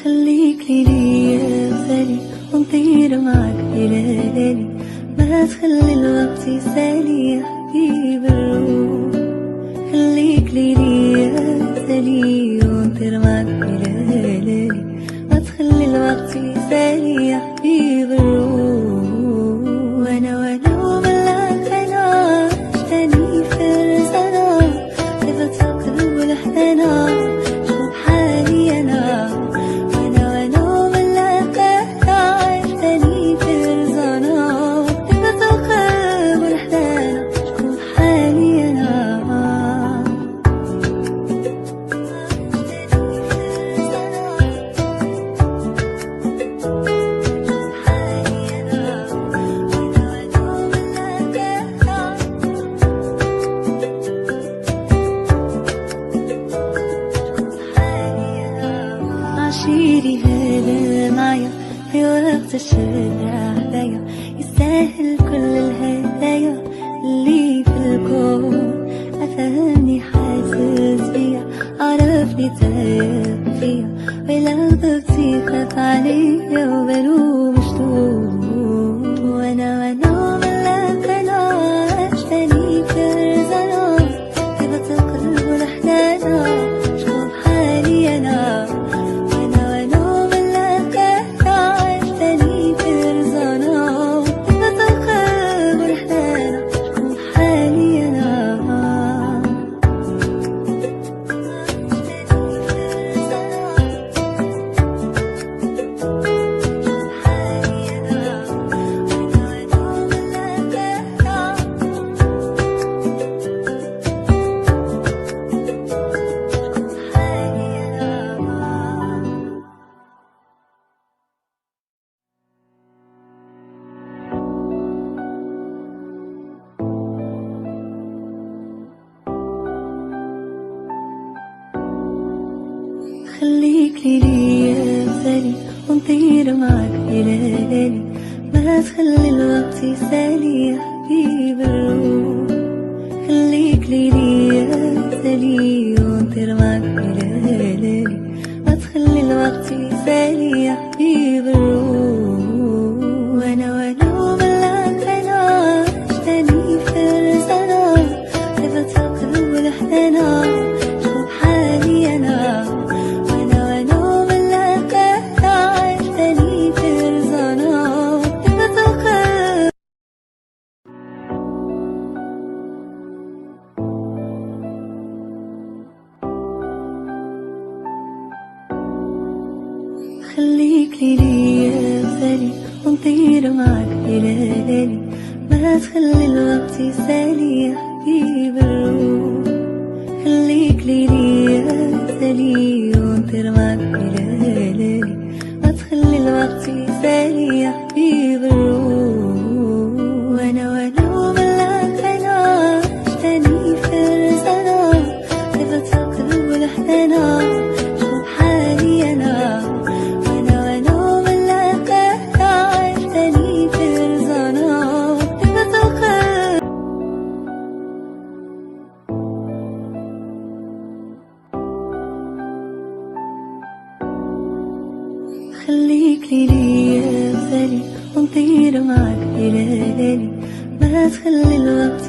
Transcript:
خليك لي يا غالي ونطير معك بليالي، ما تخلي الوقت يسالي يا حبيب الروح. خليك لي يا غالي ونطير معك بليالي، ما تخلي الوقت يسالي يا حبيب الروح. وانا وملاك انا عشتني فرزنا، كيف تقلب الحنانا شوف حالي انا. عشيري هذا معايا في وقت الشدة عليا، يستاهل كل الهدايا اللي في الكون. أفهمني حاسس بيا، عرفني تايه فيا، ولو ضغطي خاف عليا وبلو مشتوق. وانا ملاك انا عشتني فرزنا، كيف تقلب الحنانا شوف حالي انا. خليك لي يا غالي ونطير معك بليالي، ما تخلي الوقت يسالي يا حبيب الروح. خليك لي يا غالي ونطير معك بليالي، ما تخلي الوقت يسالي يا حبيب الروح. وانا وملاك انا عشتني فرزنا، كيف تقلب الحنانا شوف حالي انا. خليك لي يا غالي ونطير معك بليالي، ما تخلي الوقت يسالي يا حبيب الروح. خليك لي يا غالي ونطير معك بليالي، ما تخلي الوقت يسالي يا حبيب الروح. وانا وملاك انا عشتني فرزنا، كيف تقلب الحنانا شوف حالي انا. خليك لي يا غالي ونطير معك بليالي، ما تخلي الوقت